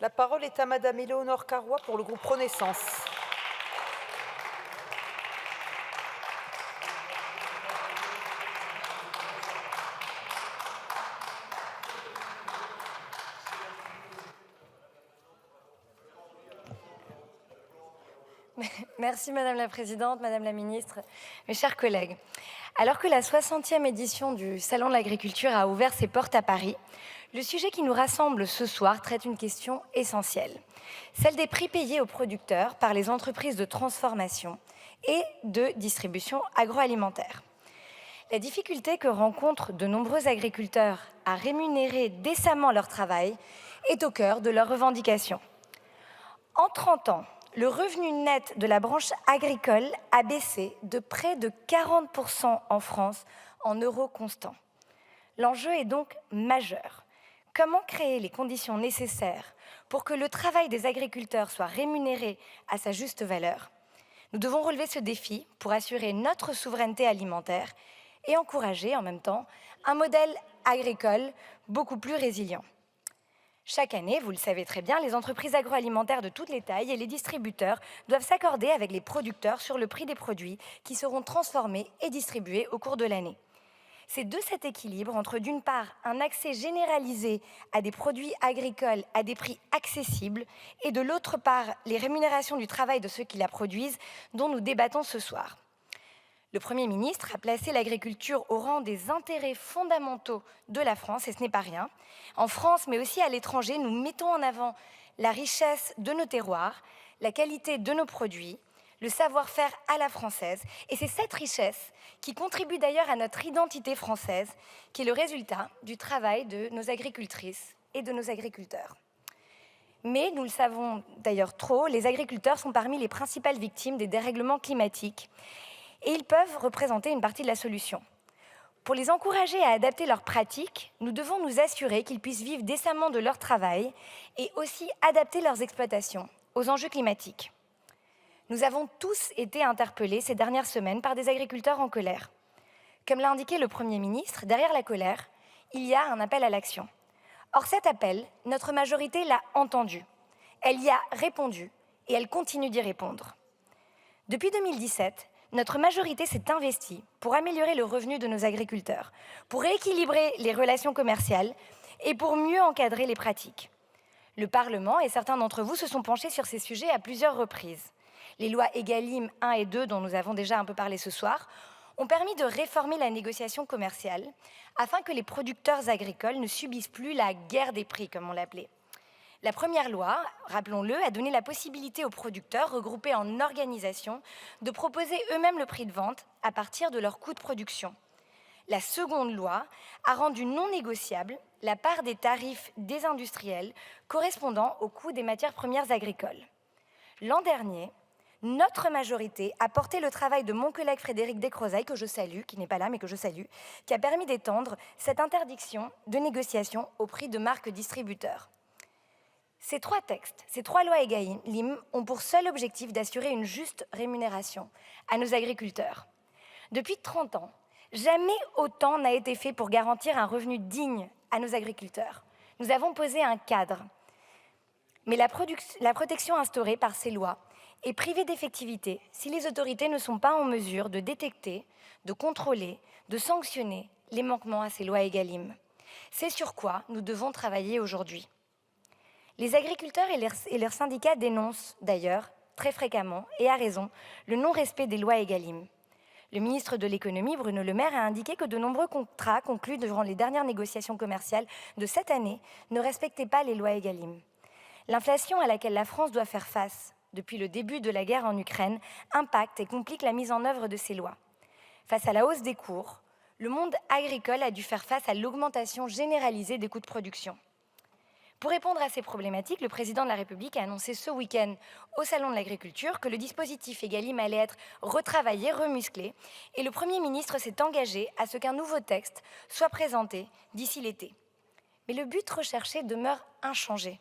La parole est à Madame Éléonore Carrois pour le groupe Renaissance. Merci Madame la Présidente, Madame la Ministre, mes chers collègues. Alors que la 60e édition du Salon de l'Agriculture a ouvert ses portes à Paris, le sujet qui nous rassemble ce soir traite une question essentielle, celle des prix payés aux producteurs par les entreprises de transformation et de distribution agroalimentaire. La difficulté que rencontrent de nombreux agriculteurs à rémunérer décemment leur travail est au cœur de leurs revendications. En 30 ans, le revenu net de la branche agricole a baissé de près de 40% en France en euros constants. L'enjeu est donc majeur. Comment créer les conditions nécessaires pour que le travail des agriculteurs soit rémunéré à sa juste valeur? Nous devons relever ce défi pour assurer notre souveraineté alimentaire et encourager en même temps un modèle agricole beaucoup plus résilient. Chaque année, vous le savez très bien, les entreprises agroalimentaires de toutes les tailles et les distributeurs doivent s'accorder avec les producteurs sur le prix des produits qui seront transformés et distribués au cours de l'année. C'est de cet équilibre entre, d'une part, un accès généralisé à des produits agricoles à des prix accessibles et de l'autre part, les rémunérations du travail de ceux qui la produisent dont nous débattons ce soir. Le Premier ministre a placé l'agriculture au rang des intérêts fondamentaux de la France, et ce n'est pas rien. En France, mais aussi à l'étranger, nous mettons en avant la richesse de nos terroirs, la qualité de nos produits, le savoir-faire à la française. Et c'est cette richesse qui contribue d'ailleurs à notre identité française, qui est le résultat du travail de nos agricultrices et de nos agriculteurs. Mais, nous le savons d'ailleurs trop, les agriculteurs sont parmi les principales victimes des dérèglements climatiques. Et ils peuvent représenter une partie de la solution. Pour les encourager à adapter leurs pratiques, nous devons nous assurer qu'ils puissent vivre décemment de leur travail et aussi adapter leurs exploitations aux enjeux climatiques. Nous avons tous été interpellés ces dernières semaines par des agriculteurs en colère. Comme l'a indiqué le Premier ministre, derrière la colère, il y a un appel à l'action. Or cet appel, notre majorité l'a entendu. Elle y a répondu et elle continue d'y répondre. Depuis 2017, notre majorité s'est investie pour améliorer le revenu de nos agriculteurs, pour rééquilibrer les relations commerciales et pour mieux encadrer les pratiques. Le Parlement et certains d'entre vous se sont penchés sur ces sujets à plusieurs reprises. Les lois Egalim 1 et 2, dont nous avons déjà un peu parlé ce soir, ont permis de réformer la négociation commerciale afin que les producteurs agricoles ne subissent plus la guerre des prix, comme on l'appelait. La première loi, rappelons-le, a donné la possibilité aux producteurs regroupés en organisations de proposer eux-mêmes le prix de vente à partir de leur coût de production. La seconde loi a rendu non négociable la part des tarifs des industriels correspondant au coût des matières premières agricoles. L'an dernier, notre majorité a porté le travail de mon collègue Frédéric Descrozaille, que je salue, qui n'est pas là mais que je salue, qui a permis d'étendre cette interdiction de négociation au prix de marques distributeurs. Ces trois textes, ces trois lois Egalim ont pour seul objectif d'assurer une juste rémunération à nos agriculteurs. Depuis 30 ans, jamais autant n'a été fait pour garantir un revenu digne à nos agriculteurs. Nous avons posé un cadre. Mais la protection instaurée par ces lois est privée d'effectivité si les autorités ne sont pas en mesure de détecter, de contrôler, de sanctionner les manquements à ces lois Egalim. C'est sur quoi nous devons travailler aujourd'hui. Les agriculteurs et leurs syndicats dénoncent d'ailleurs très fréquemment, et à raison, le non-respect des lois Egalim. Le ministre de l'économie, Bruno Le Maire, a indiqué que de nombreux contrats conclus durant les dernières négociations commerciales de cette année ne respectaient pas les lois Egalim. L'inflation à laquelle la France doit faire face depuis le début de la guerre en Ukraine impacte et complique la mise en œuvre de ces lois. Face à la hausse des cours, le monde agricole a dû faire face à l'augmentation généralisée des coûts de production. Pour répondre à ces problématiques, le président de la République a annoncé ce week-end au Salon de l'Agriculture que le dispositif Egalim allait être retravaillé, remusclé, et le Premier ministre s'est engagé à ce qu'un nouveau texte soit présenté d'ici l'été. Mais le but recherché demeure inchangé,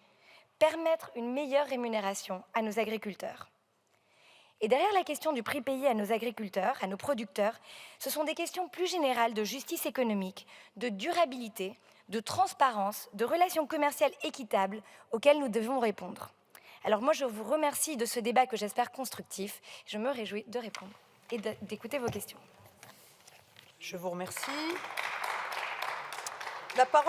permettre une meilleure rémunération à nos agriculteurs. Et derrière la question du prix payé à nos agriculteurs, à nos producteurs, ce sont des questions plus générales de justice économique, de durabilité, de transparence, de relations commerciales équitables auxquelles nous devons répondre. Alors moi, je vous remercie de ce débat que j'espère constructif. Je me réjouis de répondre et d'écouter vos questions. Je vous remercie. La parole est